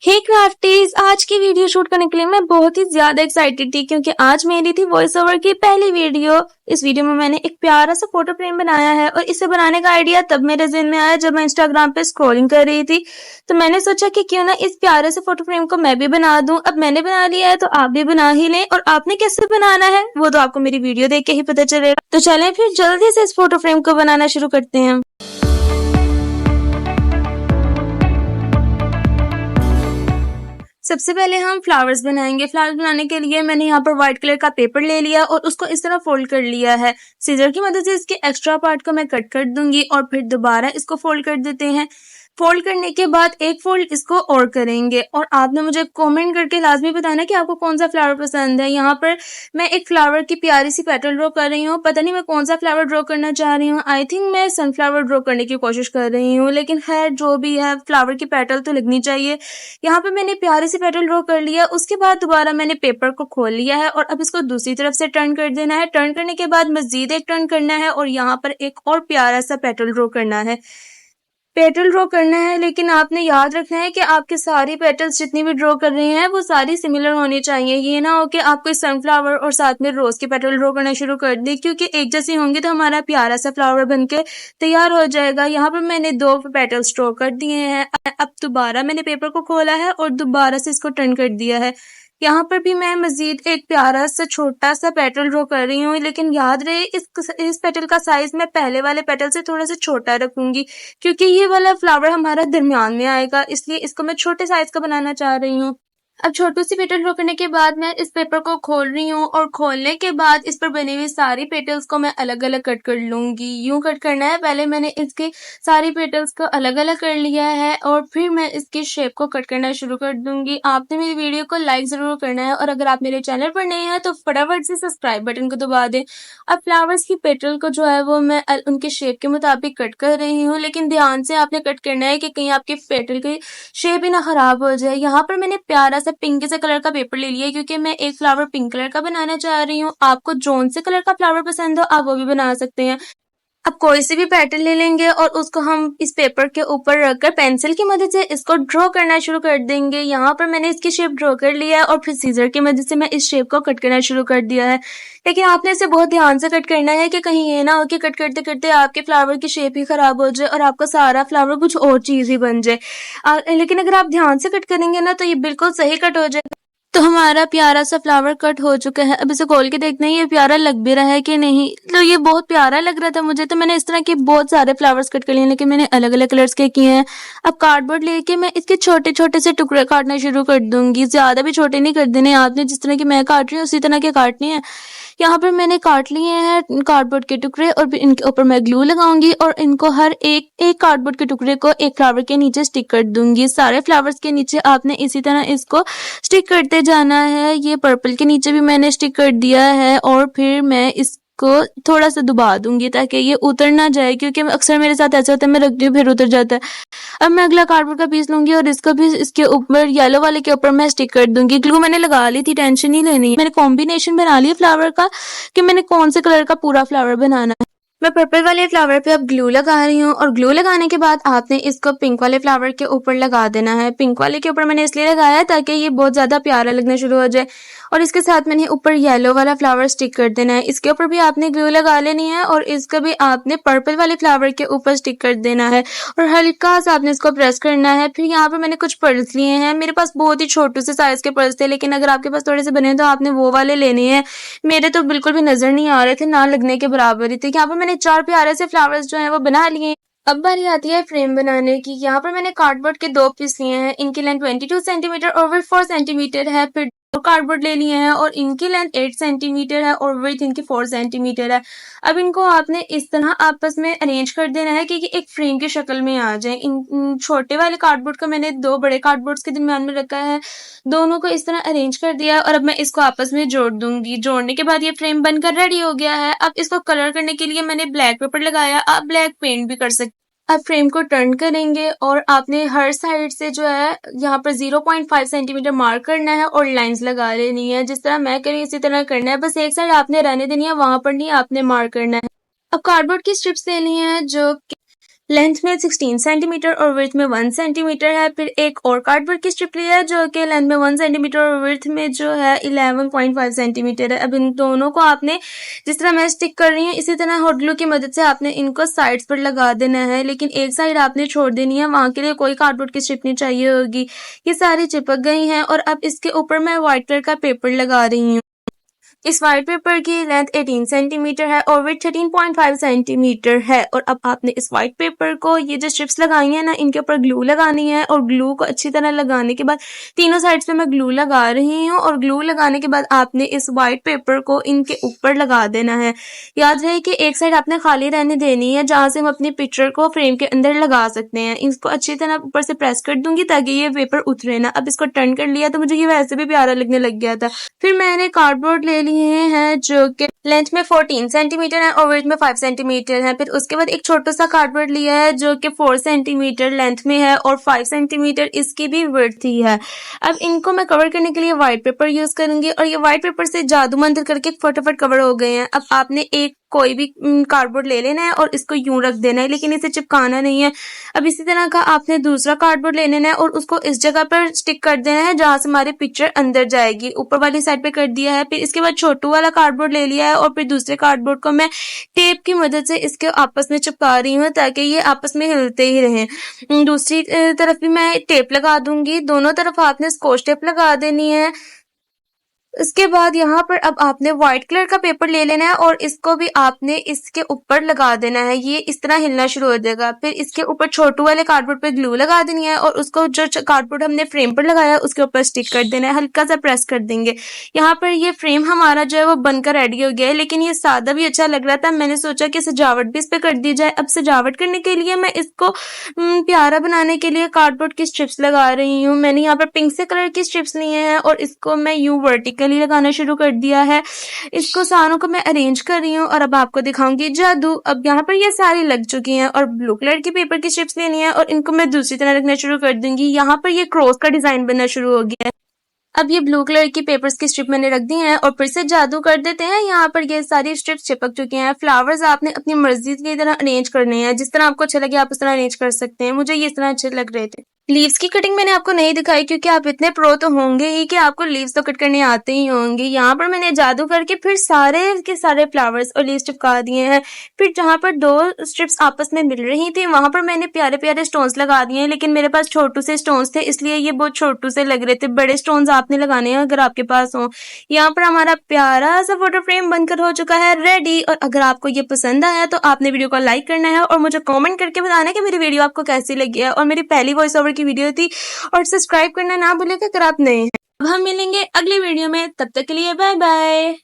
हे क्राफ्टीज, आज की video shoot करने के लिए मैं बहुत ही ज्यादा एक्साइटेड थी क्योंकि आज मेरी थी वॉइस ओवर की पहली वीडियो। इस वीडियो में मैंने एक प्यारा सा फोटो फ्रेम बनाया है और इसे बनाने का आइडिया तब मेरे ज़हन में आया जब मैं इंस्टाग्राम पे स्क्रॉलिंग कर रही थी। तो मैंने सोचा कि क्यों ना इस प्यारे से फोटो फ्रेम को मैं भी बना दूं। अब मैंने बना लिया है तो आप भी बना ही लें, और आपने कैसे बनाना है वो तो आपको मेरी वीडियो देख के ही पता चलेगा। तो चलें फिर जल्दी से इस फोटो फ्रेम को बनाना शुरू करते हैं। सबसे पहले हम फ्लावर्स बनाएंगे। फ्लावर्स बनाने के लिए मैंने यहाँ पर व्हाइट कलर का पेपर ले लिया और उसको इस तरह फोल्ड कर लिया है। सीजर की मदद से इसके एक्स्ट्रा पार्ट को मैं कट कर दूंगी और फिर दोबारा इसको फोल्ड कर देते हैं। फोल्ड करने के बाद एक फोल्ड इसको और करेंगे, और आपने मुझे कमेंट करके लाजमी बताना कि आपको कौन सा फ्लावर पसंद है। यहाँ पर मैं एक फ्लावर की प्यारी सी पेटल ड्रॉ कर रही हूँ। पता नहीं मैं कौन सा फ्लावर ड्रॉ करना चाह रही हूँ। आई थिंक मैं सनफ्लावर ड्रॉ करने की कोशिश कर रही हूँ, लेकिन खैर जो भी है फ्लावर की पेटल तो लगनी चाहिए। यहाँ पर मैंने प्यारी सी पेटल ड्रॉ कर लिया। उसके बाद दोबारा मैंने पेपर को खोल लिया है और अब इसको दूसरी तरफ से टर्न कर देना है। टर्न करने के बाद मजीद एक टर्न करना है और यहाँ पर एक और प्यारा सा पेटल ड्रॉ करना है। पेटल ड्रॉ करना है, लेकिन आपने याद रखना है कि आपकी सारी पेटल्स जितनी भी ड्रॉ कर रहे हैं वो सारी सिमिलर होनी चाहिए। ये ना हो कि आप कोई सनफ्लावर और साथ में रोज की पेटल ड्रॉ करना शुरू कर दी, क्योंकि एक जैसी होंगी तो हमारा प्यारा सा फ्लावर बनके तैयार हो जाएगा। यहाँ पर मैंने 2 पेटल्स ड्रॉ कर दिए हैं। अब दोबारा मैंने पेपर को खोला है और दोबारा से इसको टर्न कर दिया है। यहाँ पर भी मैं मजीद एक प्यारा सा छोटा सा पेटल ड्रॉ कर रही हूँ, लेकिन याद रहे इस पेटल का साइज मैं पहले वाले पेटल से थोड़ा सा छोटा रखूंगी, क्योंकि ये वाला फ्लावर हमारा दरमियान में आएगा, इसलिए इसको मैं छोटे साइज का बनाना चाह रही हूँ। अब छोटी सी पेटल ड्रॉ करने के बाद मैं इस पेपर को खोल रही हूँ और खोलने के बाद इस पर बनी हुई सारी पेटल्स को मैं अलग अलग कट कर लूंगी। यूं कट करना है। पहले मैंने इसकी सारी पेटल्स को अलग अलग कर लिया है और फिर मैं इसकी शेप को कट करना शुरू कर दूंगी। आपने मेरी वीडियो को लाइक जरूर करना है, और अगर आप मेरे चैनल पर नए हैं तो फटाफट से सब्सक्राइब बटन को दबा दें। अब फ्लावर्स की पेटल को जो है वो मैं उनके शेप के मुताबिक कट कर रही हूँ, लेकिन ध्यान से आपने कट करना है कि कहीं आपकी पेटल की शेप ही ना खराब हो जाए। यहाँ पर मैंने प्यारा सा पिंक से कलर का पेपर ले लिया, क्योंकि मैं एक फ्लावर पिंक कलर का बनाना चाह रही हूँ। आपको जोन से कलर का फ्लावर पसंद हो आप वो भी बना सकते हैं। अब कोई सी भी पैटर्न ले लेंगे और उसको हम इस पेपर के ऊपर रखकर पेंसिल की मदद से इसको ड्रॉ करना शुरू कर देंगे। यहाँ पर मैंने इसकी शेप ड्रॉ कर लिया है और फिर सीजर की मदद से मैं इस शेप को कट करना शुरू कर दिया है। लेकिन आपने इसे बहुत ध्यान से कट करना है कि कहीं ये ना हो कि कट करते करते आपके फ्लावर की शेप ही खराब हो जाए और आपका सारा फ्लावर कुछ और चीज ही बन जाए। लेकिन अगर आप ध्यान से कट करेंगे ना तो ये बिल्कुल सही कट हो जाएगा। तो हमारा प्यारा सा फ्लावर कट हो चुका है। अब इसे खोल के देखते हैं ये प्यारा लग भी रहा है कि नहीं। तो ये बहुत प्यारा लग रहा था मुझे, तो मैंने इस तरह के बहुत सारे फ्लावर्स कट कर लिए, लेकिन मैंने अलग अलग कलर्स के किए हैं। अब कार्डबोर्ड लेके मैं इसके छोटे छोटे से टुकड़े काटना शुरू कर दूंगी। ज्यादा भी छोटे नहीं कर देने आपने, जिस तरह की मैं काट रही हूँ उसी तरह के काटने हैं। यहाँ पर मैंने काट लिए हैं कार्डबोर्ड के टुकड़े और फिर इनके ऊपर मैं ग्लू लगाऊंगी और इनको हर एक कार्डबोर्ड के टुकड़े को एक फ्लावर के नीचे स्टिक कर दूंगी। सारे फ्लावर्स के नीचे आपने इसी तरह इसको स्टिक करते जाना है। ये पर्पल के नीचे भी मैंने स्टिक कर दिया है और फिर मैं इसको थोड़ा सा दबा दूंगी ताकि ये उतर ना जाए, क्योंकि अक्सर मेरे साथ ऐसा होता है मैं रखती हूँ फिर उतर जाता है। अब मैं अगला कार्डबोर्ड का पीस लूंगी और इसको भी इसके ऊपर येलो वाले के ऊपर मैं स्टिक कर दूंगी। ग्लू मैंने लगा ली थी, टेंशन नहीं लेनी है। मैंने कॉम्बिनेशन बना लिया फ्लावर का कि मैंने कौन से कलर का पूरा फ्लावर बनाना है। मैं पर्पल वाले फ्लावर पे अब ग्लू लगा रही हूँ और ग्लू लगाने के बाद आपने इसको पिंक वाले फ्लावर के ऊपर लगा देना है। पिंक वाले के ऊपर मैंने इसलिए लगाया ताकि ये बहुत ज्यादा प्यारा लगना शुरू हो जाए, और इसके साथ मैंने ऊपर येलो वाला फ्लावर स्टिक कर देना है। इसके ऊपर भी आपने ग्लू लगा लेनी है और इसका भी आपने पर्पल वाले फ्लावर के ऊपर स्टिक कर देना है और हल्का सा आपने इसको प्रेस करना है। फिर यहाँ पर मैंने कुछ पर्ल्स लिए हैं। मेरे पास बहुत ही छोटे से साइज के पर्ल्स थे, लेकिन अगर आपके पास थोड़े से बने तो आपने वो वाले लेने हैं। मेरे तो बिल्कुल भी नजर नहीं आ रहे थे, ना लगने के बराबर ही थे। यहाँ पर मैंने 4 प्यारे से फ्लावर्स जो है वो बना लिए। अब बारी आती है फ्रेम बनाने की। यहाँ पर मैंने कार्डबोर्ड के 2 पीस लिए हैं। इनकी लेंथ 22 सेंटीमीटर और विड्थ 4 सेंटीमीटर है। फिर 2 कार्डबोर्ड ले लिए हैं और इनकी लेंथ 8 सेंटीमीटर है और विड्थ इनकी 4 सेंटीमीटर है। अब इनको आपने इस तरह आपस में अरेंज कर देना है कि ये एक फ्रेम की शक्ल में आ जाए। इन छोटे वाले कार्डबोर्ड को मैंने 2 बड़े कार्डबोर्ड्स के दरमियान में रखा है। दोनों को इस तरह अरेंज कर दिया और अब मैं इसको आपस में जोड़ दूंगी। जोड़ने के बाद ये फ्रेम बनकर रेडी हो गया है। अब इसको कलर करने के लिए मैंने ब्लैक पेपर लगाया। आप ब्लैक पेंट भी कर सकते। अब फ्रेम को टर्न करेंगे और आपने हर साइड से जो है यहाँ पर 0.5 सेंटीमीटर मार्क करना है और लाइंस लगा लेनी है। जिस तरह मैं करी इसी तरह करना है, बस एक साइड आपने रहने देनी है, वहां पर नहीं आपने मार्क करना है। अब कार्डबोर्ड की स्ट्रिप्स लेनी है जो लेंथ में 16 सेंटीमीटर और विड्थ में 1 सेंटीमीटर है। फिर एक और कार्डबोर्ड की स्ट्रिप ली है जो कि लेंथ में 1 सेंटीमीटर और विड्थ में जो है 11.5 सेंटीमीटर है। अब इन दोनों को आपने जिस तरह मैं स्टिक कर रही हूँ इसी तरह हॉट ग्लू की मदद से आपने इनको साइड्स पर लगा देना है, लेकिन एक साइड आपने छोड़ देनी है, वहाँ के लिए कोई कार्डबोर्ड की स्ट्रिप नहीं चाहिए होगी। ये सारी चिपक गई हैं और अब इसके ऊपर मैं व्हाइट कलर का पेपर लगा रही हूँ। इस व्हाइट पेपर की लेंथ 18 सेंटीमीटर है और विड्थ 13.5 सेंटीमीटर है। और अब आपने इस व्हाइट पेपर को ये जो स्ट्रिप्स लगाई हैं ना इनके ऊपर ग्लू लगानी है और ग्लू को अच्छी तरह लगाने के बाद तीनों साइड्स पे मैं ग्लू लगा रही हूँ और ग्लू लगाने के बाद आपने इस व्हाइट पेपर को इनके ऊपर लगा देना है। याद है कि एक साइड आपने खाली रहने देनी है जहाँ से हम अपनी पिक्चर को फ्रेम के अंदर लगा सकते हैं। इसको अच्छी तरह ऊपर से प्रेस कर दूंगी ताकि ये पेपर उतरे ना। अब इसको टर्न कर लिया तो मुझे ये वैसे भी प्यारा लगने लग गया था। फिर मैंने कार्डबोर्ड ले लिए हैं जो कि लेंथ में 14 सेंटीमीटर है और विड्थ में 5 सेंटीमीटर है। फिर उसके बाद एक छोटा सा कार्डबोर्ड लिया है जो कि 4 सेंटीमीटर लेंथ में है और 5 सेंटीमीटर इसकी भी विड्थ ही है। अब इनको मैं कवर करने के लिए व्हाइट पेपर यूज करूंगी और ये व्हाइट पेपर से जादू मंत्र करके फटाफट कवर हो गए हैं। अब आपने एक कोई भी कार्डबोर्ड ले लेना है और इसको यूं रख देना है, लेकिन इसे चिपकाना नहीं है। अब इसी तरह का आपने दूसरा कार्डबोर्ड ले लेना है और उसको इस जगह पर स्टिक कर देना है जहां से हमारी पिक्चर अंदर जाएगी। ऊपर वाली साइड पे कर दिया है। फिर इसके बाद छोटू वाला कार्डबोर्ड ले लिया है और फिर दूसरे कार्डबोर्ड को मैं टेप की मदद से इसके आपस में चिपका रही हूँ ताकि ये आपस में हिलते ही रहें। दूसरी तरफ भी मैं टेप लगा दूंगी। दोनों तरफ आपने स्कॉच टेप लगा देनी है। उसके बाद यहाँ पर अब आपने व्हाइट कलर का पेपर ले लेना है और इसको भी आपने इसके ऊपर लगा देना है। ये इस तरह हिलना शुरू हो जाएगा। फिर इसके ऊपर छोटू वाले कार्डबोर्ड पे ग्लू लगा देनी है और उसको जो कार्डबोर्ड हमने फ्रेम पर लगाया उसके ऊपर स्टिक कर देना है, हल्का सा प्रेस कर देंगे। यहाँ पर ये फ्रेम हमारा जो है वो बनकर रेडी हो गया है, लेकिन ये सादा भी अच्छा लग रहा था। मैंने सोचा कि सजावट भी इस पे कर दी जाए। अब सजावट करने के लिए मैं इसको प्यारा बनाने के लिए कार्डबोर्ड की स्ट्रिप्स लगा रही हूँ। मैंने यहाँ पर पिंक से कलर की स्ट्रिप्स लिए हैं और इसको मैं यूं वर्टिकल लगाना शुरू कर दिया है। इसको सारों को मैं अरेंज कर रही हूँ और अब आपको दिखाऊंगी जादू। अब यहाँ पर ये सारी लग चुकी हैं और ब्लू कलर की पेपर की स्ट्रिप्स लेनी है और इनको मैं दूसरी तरह रखना शुरू कर दूंगी। यहाँ पर ये क्रॉस का डिजाइन बनना शुरू हो गया है। अब ये ब्लू कलर की पेपर्स की स्ट्रिप मैंने रख दी हैं और फिर से जादू कर देते हैं। यहाँ पर ये सारी स्ट्रिप्स चिपक चुकी हैं। फ्लावर्स आपने अपनी मर्जी की तरह अरेंज करने हैं, जिस तरह आपको अच्छा लगे आप उस तरह अरेंज कर सकते हैं। मुझे ये इस तरह अच्छे लग रहे थे। लीव्स की कटिंग मैंने आपको नहीं दिखाई क्योंकि आप इतने प्रो तो होंगे ही कि आपको लीव्स तो कट करने आते ही होंगे। यहाँ पर मैंने जादू करके फिर सारे के सारे फ्लावर्स और लीव्स चिपका दिए हैं। फिर जहाँ पर दो स्ट्रिप्स आपस में मिल रही थी वहां पर मैंने प्यारे प्यारे स्टोन्स लगा दिए हैं, लेकिन मेरे पास छोटू से स्टोन्स थे इसलिए ये बहुत छोटू से लग रहे थे। बड़े स्टोन्स आपने लगाने हैं अगर आपके पास हो। यहाँ पर हमारा प्यारा सा फोटो फ्रेम बनकर हो चुका है रेडी। और अगर आपको ये पसंद आया तो आपने वीडियो को लाइक करना है और मुझे कमेंट करके बताना है कि मेरी वीडियो आपको कैसी लगी है। और मेरी पहली वॉइस ओवर की वीडियो थी। और सब्सक्राइब करना ना भूलिएगा अगर आप नए हैं। अब हम मिलेंगे अगली वीडियो में, तब तक के लिए बाय बाय।